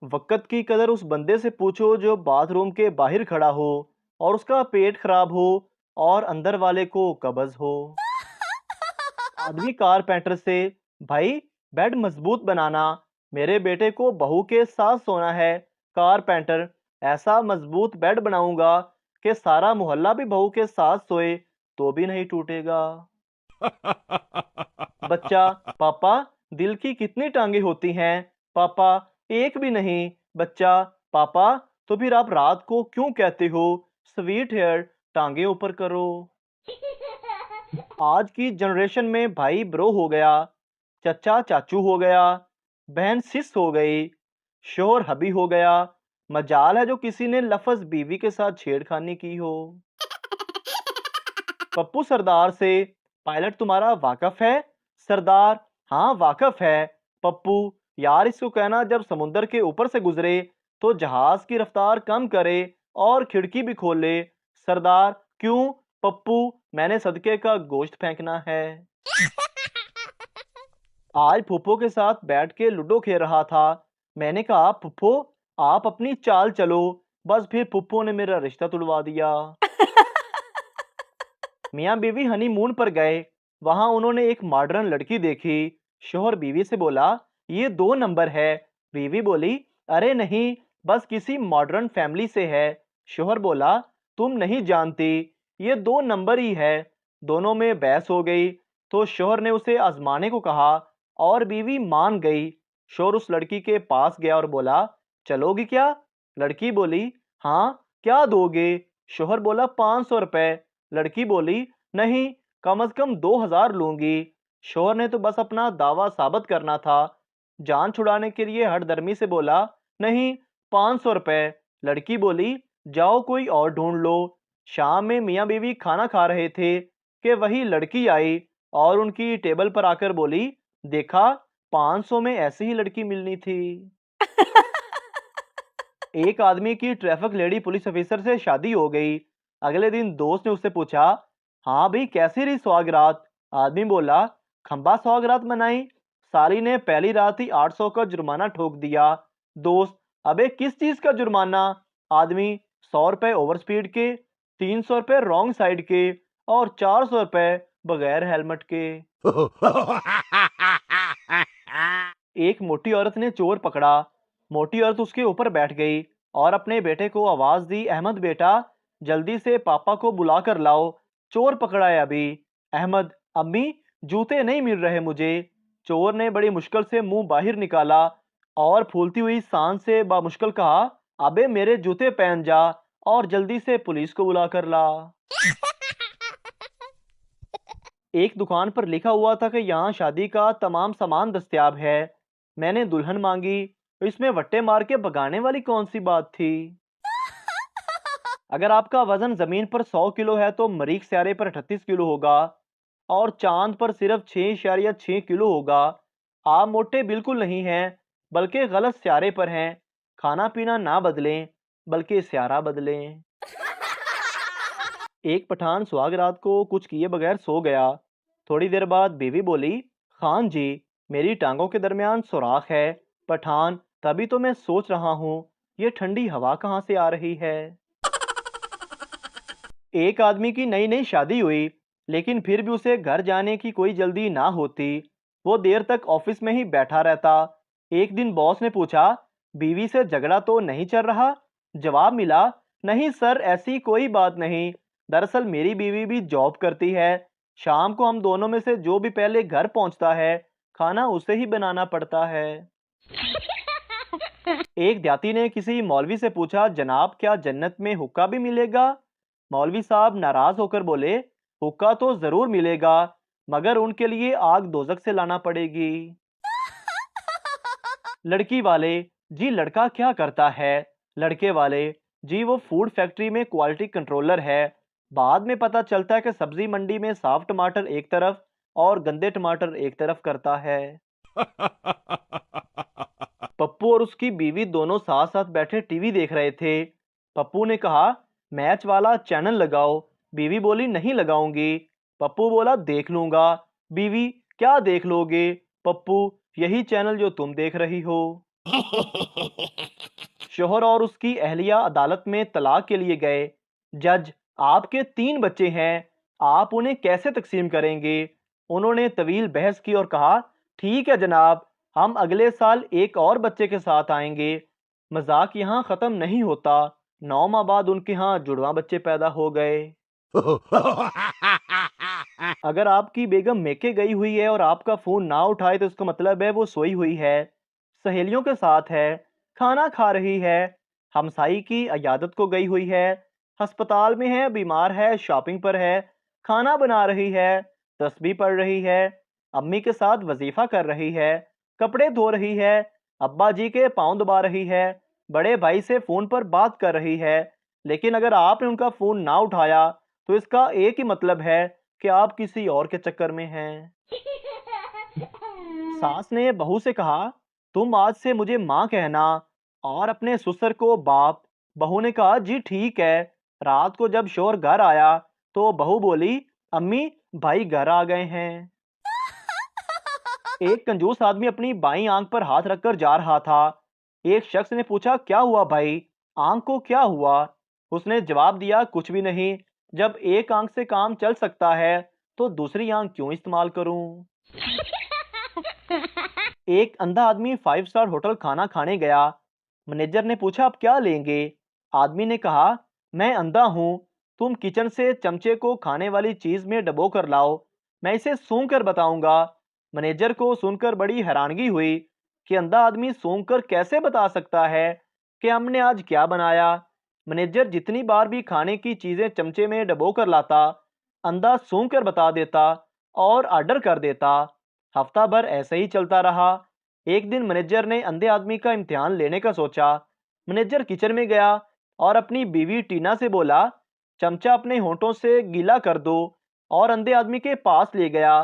वक़्त की कदर उस बंदे से पूछो जो बाथरूम के बाहर खड़ा हो और उसका पेट खराब हो और अंदर वाले को कब्ज़ हो। आदमी कारपेंटर से, भाई बेड मजबूत बनाना, मेरे बेटे को बहू के साथ सोना है। कारपेंटर, ऐसा मजबूत बेड बनाऊंगा कि सारा मोहल्ला भी बहू के साथ सोए तो भी नहीं टूटेगा। बच्चा, पापा दिल की कितनी टांगे होती हैं? पापा, एक भी नहीं। बच्चा, पापा तो फिर आप रात को क्यों कहते हो स्वीट हेयर, टांगे ऊपर करो? आज की जनरेशन में भाई ब्रो हो गया, चचा चाचू हो गया, बहन सिस हो गई, शोहर हबी हो गया। मजाल है जो किसी ने लफ्ज बीवी के साथ छेड़खानी की हो। पप्पू सरदार से, पायलट तुम्हारा वाकफ है? सरदार, हाँ वाकफ है। पप्पू, यार इसको कहना जब समुंदर के ऊपर से गुजरे तो जहाज की रफ्तार कम करे और खिड़की भी खोल ले। सरदार, क्यों? पप्पू, मैंने सदके का गोश्त फेंकना है। आज फूफो के साथ बैठ के लूडो खेल रहा था। मैंने कहा, फूफो आप अपनी चाल चलो। बस फिर फूफो ने मेरा रिश्ता तुड़वा दिया। मियाँ बीवी हनीमून पर गए। वहां उन्होंने एक मॉडर्न लड़की देखी। शोहर बीवी से बोला, ये 2 नंबर है। बीवी बोली, अरे नहीं, बस किसी मॉडर्न फैमिली से है। शोहर बोला, तुम नहीं जानती, ये 2 नंबर ही है। दोनों में बहस हो गई तो शोहर ने उसे आजमाने को कहा और बीवी मान गई। शोहर उस लड़की के पास गया और बोला, चलोगी क्या? लड़की बोली, हाँ, क्या दोगे? शोहर बोला, 500 रुपए। लड़की बोली, नहीं, कम से कम 2000 लूंगी। शोहर ने तो बस अपना दावा साबित करना था। जान छुड़ाने के लिए हठधर्मी से बोला, नहीं, 500 रुपए। लड़की बोली, जाओ कोई और ढूंढ लो। शाम में मियाँ बीवी खाना खा रहे थे कि वही लड़की आई और उनकी टेबल पर आकर बोली, देखा, 500 में ऐसी ही लड़की मिलनी थी। एक आदमी की ट्रैफिक लेडी पुलिस ऑफिसर से शादी हो गई। अगले दिन दोस्त ने उससे पूछा, हाँ भाई कैसी रही सुहागरात? आदमी बोला, खंबा सुहागरात मनाई। साली ने पहली रात ही 800 का जुर्माना ठोक दिया। दोस्त, अबे किस चीज का जुर्माना? आदमी, 100 रुपए ओवर स्पीड के, 300 रुपए रॉन्ग साइड के और 400 रुपए बगैर हेलमेट के। एक मोटी औरत ने चोर पकड़ा। मोटी औरत उसके ऊपर बैठ गई और अपने बेटे को आवाज दी, अहमद बेटा, जल्दी से पापा को बुला कर लाओ, चोर पकड़ा है अभी। अहमद, अम्मी, जूते नहीं मिल रहे मुझे। चोर ने बड़ी मुश्किल से मुंह बाहर निकाला और फूलती हुई सांस से बामुश्किल कहा, अबे मेरे जूते पहन जा और जल्दी से पुलिस को बुला कर ला। एक दुकान पर लिखा हुआ था कि यहाँ शादी का तमाम सामान दस्तयाब है। मैंने दुल्हन मांगी तो इसमें वट्टे मार के भगाने वाली कौन सी बात थी? अगर आपका वजन जमीन पर 100 किलो है तो मरीख स्यारे पर 38 किलो होगा और चांद पर सिर्फ 6.6 किलो होगा। आप मोटे बिल्कुल नहीं हैं, बल्कि गलत स्यारे पर हैं। खाना पीना ना बदलें, बल्कि स्यारा बदलें। एक पठान सुहाग रात को कुछ किए बगैर सो गया। थोड़ी देर बाद बीवी बोली, खान जी, मेरी टांगों के दरमियान सुराख है। पठान, तभी तो मैं सोच रहा हूँ ये ठंडी हवा कहाँ से आ रही है। एक आदमी की नई नई शादी हुई, लेकिन फिर भी उसे घर जाने की कोई जल्दी ना होती। वो देर तक ऑफिस में ही बैठा रहता। एक दिन बॉस ने पूछा, बीवी से झगड़ा तो नहीं चल रहा? जवाब मिला, नहीं सर, ऐसी कोई बात नहीं। दरअसल मेरी बीवी भी जॉब करती है। शाम को हम दोनों में से जो भी पहले घर पहुंचता है, खाना उसे ही बनाना पड़ता है। एक जाति ने किसी मौलवी से पूछा, जनाब क्या जन्नत में हुक्का भी मिलेगा? मौलवी साहब नाराज होकर बोले, हुक्का तो जरूर मिलेगा, मगर उनके लिए आग दोजक से लाना पड़ेगी। लड़की वाले, जी लड़का क्या करता है? लड़के वाले, जी वो फूड फैक्ट्री में क्वालिटी कंट्रोलर है। बाद में पता चलता है कि सब्जी मंडी में साफ टमाटर एक तरफ और गंदे टमाटर एक तरफ करता है। पप्पू और उसकी बीवी दोनों साथ साथ बैठे टीवी देख रहे थे। पप्पू ने कहा, मैच वाला चैनल लगाओ। बीवी बोली, नहीं लगाऊंगी। पप्पू बोला, देख लूंगा। बीवी, क्या देख लोगे? पप्पू, यही चैनल जो तुम देख रही हो। शोहर और उसकी अहलिया अदालत में तलाक के लिए गए। जज, आपके 3 बच्चे हैं, आप उन्हें कैसे तकसीम करेंगे? उन्होंने तवील बहस की और कहा, ठीक है जनाब, हम अगले साल एक और बच्चे के साथ आएंगे। मजाक यहाँ ख़त्म नहीं होता। 9 माह बाद उनके यहाँ जुड़वा बच्चे पैदा हो गए। अगर आपकी बेगम मेके गई हुई है और आपका फ़ोन ना उठाए तो इसका मतलब है वो सोई हुई है, सहेलियों के साथ है, खाना खा रही है, हमसाई की अयादत को गई हुई है, अस्पताल में है, बीमार है, शॉपिंग पर है, खाना बना रही है, तस्बीह पढ़ रही है, अम्मी के साथ वजीफा कर रही है, कपड़े धो रही है, अब्बा जी के पाँव दबा रही है, बड़े भाई से फ़ोन पर बात कर रही है। लेकिन अगर आपने उनका फ़ोन ना उठाया तो इसका एक ही मतलब है कि आप किसी और के चक्कर में हैं। सास ने बहू से कहा, तुम आज से मुझे माँ कहना और अपने ससुर को बाप। बहू ने कहा, जी ठीक है। रात को जब शोहर घर आया तो बहू बोली, अम्मी भाई घर आ गए हैं। एक कंजूस आदमी अपनी बाईं आंख पर हाथ रखकर जा रहा था। एक शख्स ने पूछा, क्या हुआ भाई, आंख को क्या हुआ? उसने जवाब दिया, कुछ भी नहीं। जब एक आंख से काम चल सकता है तो दूसरी आंख क्यों इस्तेमाल करूं? एक अंधा आदमी 5 स्टार होटल खाना खाने गया। मैनेजर ने पूछा, आप क्या लेंगे? आदमी ने कहा, मैं अंधा हूँ, तुम किचन से चमचे को खाने वाली चीज में डबो कर लाओ, मैं इसे सूंघ कर बताऊंगा। मैनेजर को सुनकर बड़ी हैरानगी हुई कि अंधा आदमी सूंघ कर कैसे बता सकता है कि हमने आज क्या बनाया। मैनेजर जितनी बार भी खाने की चीजें चमचे में डबो कर लाता, अंधा सूंघ कर बता देता और ऑर्डर कर देता। हफ्ता भर ऐसे ही चलता रहा। एक दिन मैनेजर ने अंधे आदमी का इम्तिहान लेने का सोचा। मैनेजर किचन में गया और अपनी बीवी टीना से बोला, चमचा अपने होंठों से गीला कर दो, और अंधे आदमी के पास ले गया।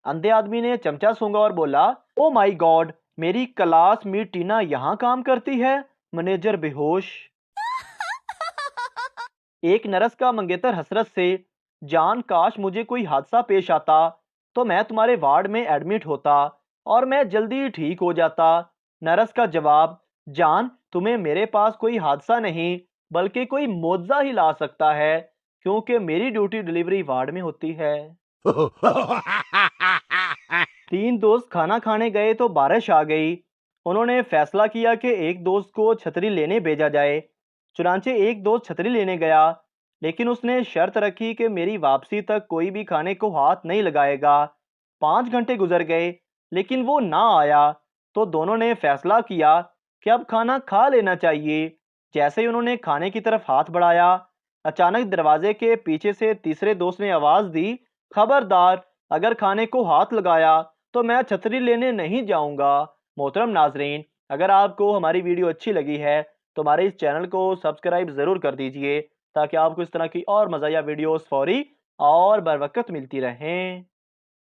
अंधे आदमी ने चमचा सूंघा और बोला, ओ माई गॉड, मेरी क्लास में टीना यहाँ काम करती है। मैनेजर बेहोश। एक नर्स का मंगेतर हसरत से, जान काश मुझे कोई हादसा पेश आता तो मैं तुम्हारे वार्ड में एडमिट होता और मैं जल्दी ठीक हो जाता। नर्स का जवाब, जान तुम्हें मेरे पास कोई हादसा नहीं बल्कि कोई मुआवजा ही ला सकता है, क्योंकि मेरी ड्यूटी डिलीवरी वार्ड में होती है। 3 दोस्त खाना खाने गए तो बारिश आ गई। उन्होंने फैसला किया कि एक दोस्त को छतरी लेने भेजा जाए। चुनांचे एक दोस्त छतरी लेने गया, लेकिन उसने शर्त रखी कि मेरी वापसी तक कोई भी खाने को हाथ नहीं लगाएगा। 5 घंटे गुजर गए, लेकिन वो ना आया। तो दोनों ने फैसला किया कि अब खाना खा लेना चाहिए। जैसे ही उन्होंने खाने की तरफ हाथ बढ़ाया, अचानक दरवाजे के पीछे से तीसरे दोस्त ने आवाज दी, खबरदार, अगर खाने को हाथ लगाया तो मैं छतरी लेने नहीं जाऊंगा। मोहतरम नाजरीन, अगर आपको हमारी वीडियो अच्छी लगी है तो हमारे इस चैनल को सब्सक्राइब ज़रूर कर दीजिए, ताकि आपको इस तरह की और मज़ाया वीडियोस फौरी और बर वक्त मिलती रहें।